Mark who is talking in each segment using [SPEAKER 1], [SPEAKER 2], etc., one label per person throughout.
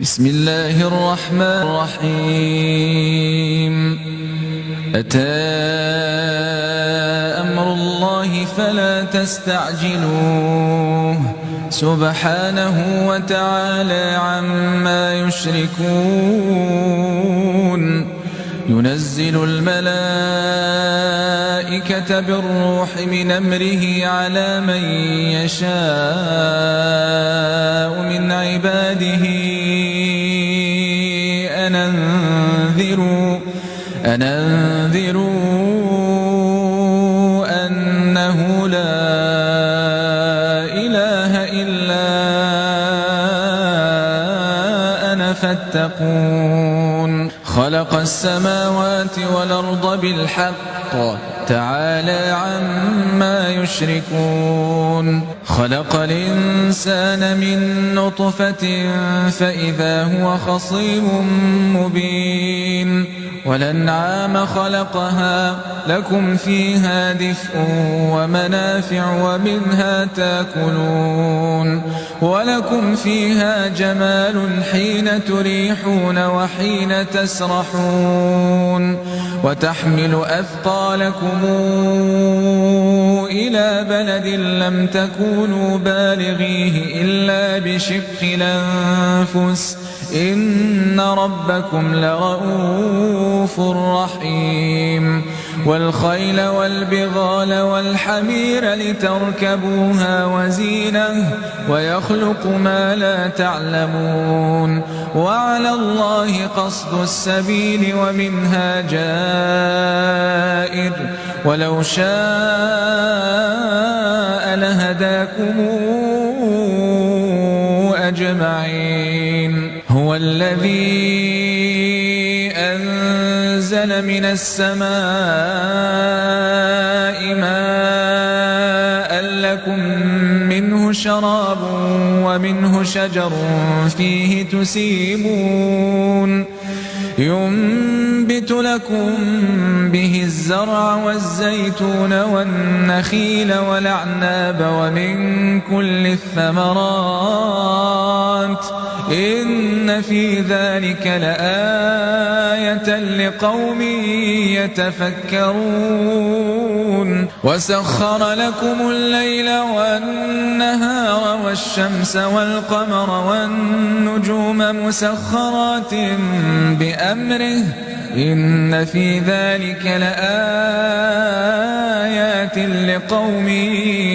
[SPEAKER 1] بسم الله الرحمن الرحيم أتى أمر الله فلا تستعجلوه سبحانه وتعالى عما يشركون ينزل الملائكة بالروح من أمره على من يشاء من عباده أن أنذروا أنه لا إله إلا أنا فاتقون خلق السماوات والأرض بالحق تعالى عما يشركون خلق الإنسان من نطفة فإذا هو خصيم مبين والأنعام خلقها لكم فيها دفء ومنافع ومنها تاكلون ولكم فيها جمال حين تريحون وحين تسرحون وتحمل أثقالكم إلى بلد لم تكونوا بالغيه إلا بشق الأنفس إن ربكم لرؤوف رحيم والخيل والبغال والحمير لتركبوها وزينة ويخلق ما لا تعلمون وعلى الله قصد السبيل ومنها جائر ولو شاء لهداكم أجمعين هو الذي أنزل من السماء ماء لكم منه شراب ومنه شجر فيه تسيمون ينبت لكم به الزرع والزيتون والنخيل والأعناب ومن كل الثمرات إن في ذلك لآية لقوم يتفكرون وسخر لكم الليل والنهار والشمس والقمر والنجوم مسخرات بأمره إن في ذلك لآيات لقوم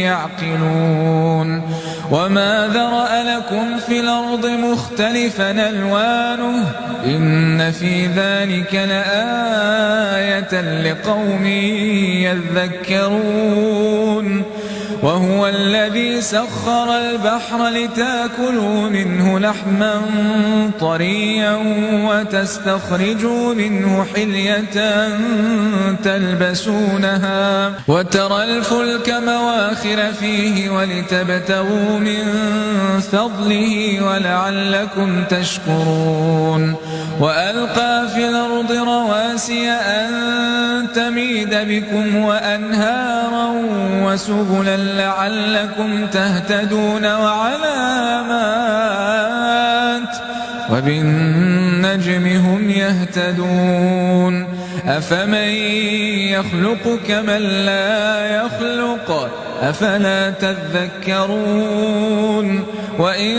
[SPEAKER 1] يعقلون وما ذرأ لكم في الأرض مختلفا ألوانه إن في ذلك لآية لقوم يذكرون وهو الذي سخر البحر لتاكلوا منه لحما طريا وتستخرجوا منه حلية تلبسونها وترى الفلك مواخر فيه ولتبتغوا من فضله ولعلكم تشكرون وألقى في الأرض رواسي أن تميد بكم وأنهارا وسبلا لعلكم تهتدون وعلامات وبالنجم هم يهتدون أفمن يخلق كمن لا يخلق أفلا تذكرون وإن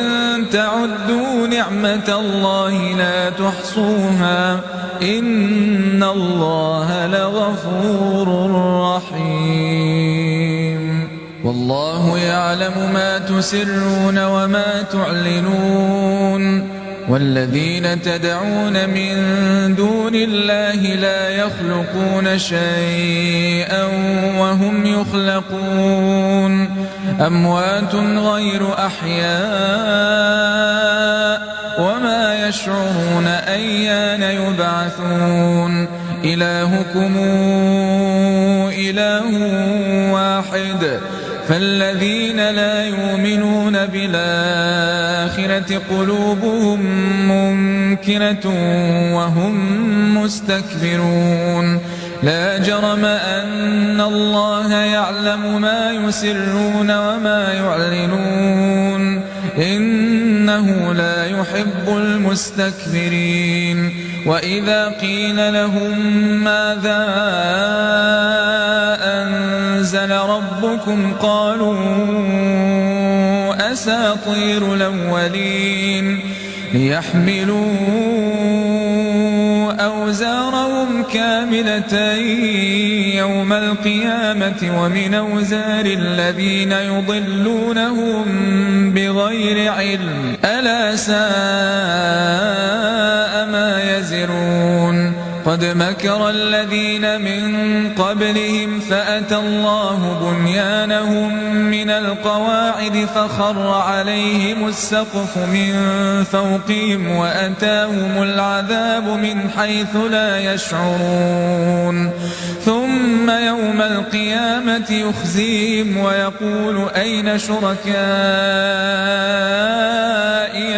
[SPEAKER 1] تعدوا نعمة الله لا تحصوها إن الله لغفور رحيم والله يعلم ما تسرون وما تعلنون والذين تدعون من دون الله لا يخلقون شيئا وهم يخلقون أموات غير أحياء وما يشعرون أيان يبعثون إلهكم إله واحد فالذين لا يؤمنون بالآخرة قلوبهم منكرة وهم مستكبرون لا جرم أن الله يعلم ما يسرون وما يعلنون إن إنه لا يحب المستكبرين وإذا قيل لهم ماذا أنزل ربكم قالوا أساطير الأولين ليحملوا أوزارهم كاملة يوم القيامة ومن أوزار الذين يضلونهم بغير علم ألا ساء ما يزرون قد مكر الذين من قبلهم فأتى الله بنيانهم من القواعد فخر عليهم السقف من فوقهم وأتاهم العذاب من حيث لا يشعرون ثم يوم القيامة يخزيهم ويقول أين شركائي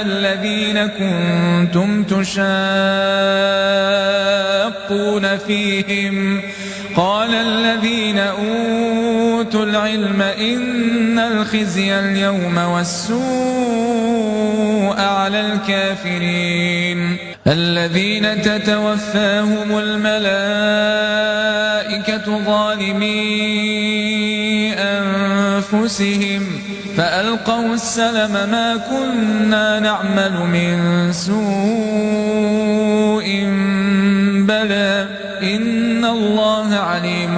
[SPEAKER 1] الذين كنتم تشاقون فيهم قال الذين أوتوا العلم إن الخزي اليوم والسوء على الكافرين الذين تتوفاهم الملائكة ظالمي أنفسهم فألقوا السلم ما كنا نعمل من سوء بلى إن الله عليم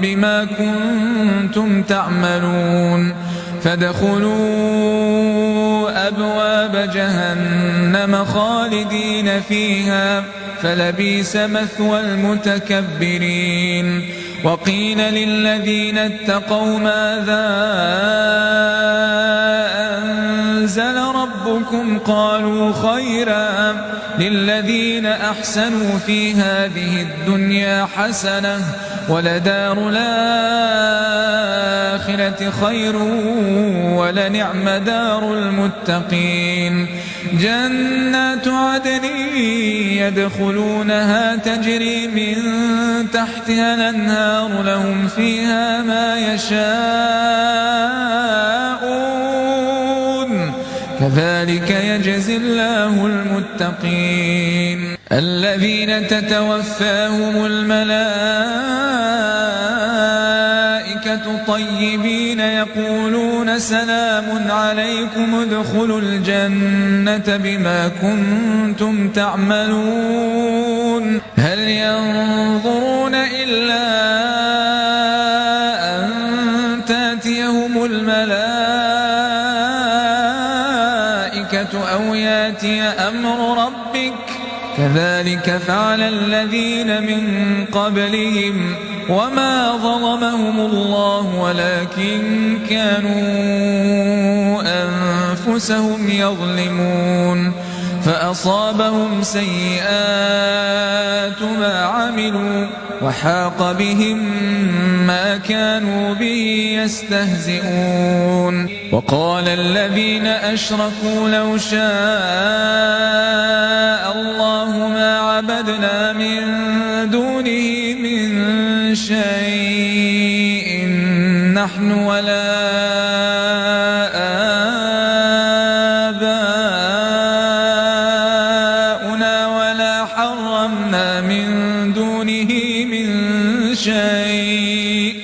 [SPEAKER 1] بما كنتم تعملون فادخلوا أبواب جهنم خالدين فيها فلبئس مثوى المتكبرين وقيل للذين اتقوا ماذا أنزل ربكم قالوا خيرا للذين أحسنوا في هذه الدنيا حسنة ولدار الآخرة خير ولنعم دار المتقين جنات عدن يدخلونها تجري من تحتها الأنهار لهم فيها ما يشاءون كذلك يجزي الله المتقين الذين تتوفاهم الملائكة طيبين يقولون سلام عليكم ادخلوا الجنة بما كنتم تعملون هل ينظرون إلا أن تأتيهم الملائكة أو يأتي أمر ربك كذلك فعل الذين من قبلهم وما ظلمهم الله ولكن كانوا أنفسهم يظلمون فأصابهم سيئات ما عملوا وحاق بهم ما كانوا به يستهزئون وقال الذين أشركوا لو شاء الله ما عبدنا من دونه من شيء نحن ولا آباؤنا ولا حرمنا من دونه من شيء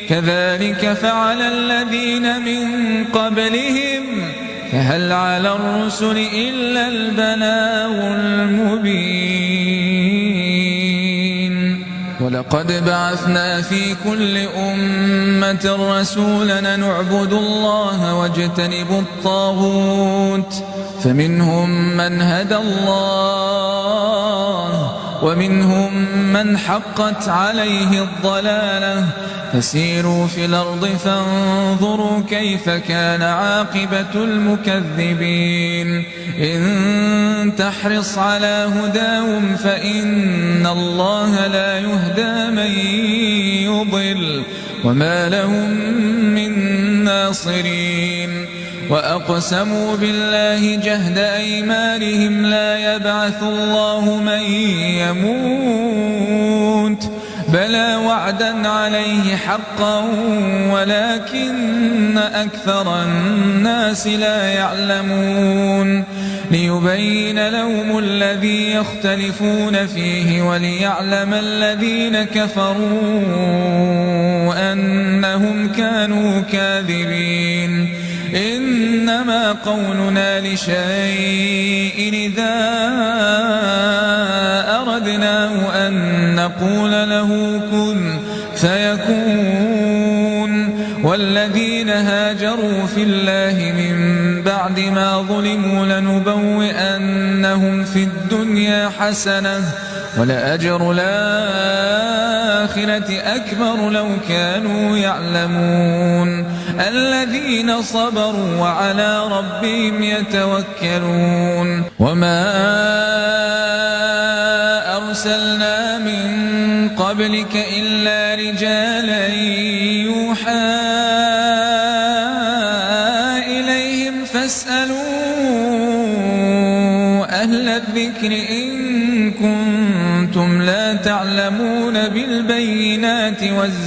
[SPEAKER 1] كذلك فعل الذين من قبلهم فهل على الرسل إلا البلاغ المبين ولقد بعثنا في كل أمة رسولا نعبد الله واجتنب الطاغوت فمنهم من هدى الله ومنهم من حقت عليه الضلالة فسيروا في الأرض فانظروا كيف كان عاقبة المكذبين إن تحرص على هداهم فإن الله لا يهدى من يضل وما لهم من ناصرين وأقسموا بالله جهد أيمانهم لا يبعث الله من يموت بلى وعدا عليه حقا ولكن أكثر الناس لا يعلمون ليبين لهم الذي يختلفون فيه وليعلم الذين كفروا أنهم كانوا كاذبين إنما قولنا لشيء إذا أردناه أن نقول له كن فيكون والذين هاجروا في الله من بعد ما ظلموا لنبوئنهم في الدنيا حسنة ولأجر الآخرة أكبر لو كانوا يعلمون الذين صبروا وعلى ربهم يتوكلون وما أرسلنا من قبلك إلا رجالا يوحى إليهم فاسألوا أهل الذكر إن كنتم لا تعلمون بالبينات والزبر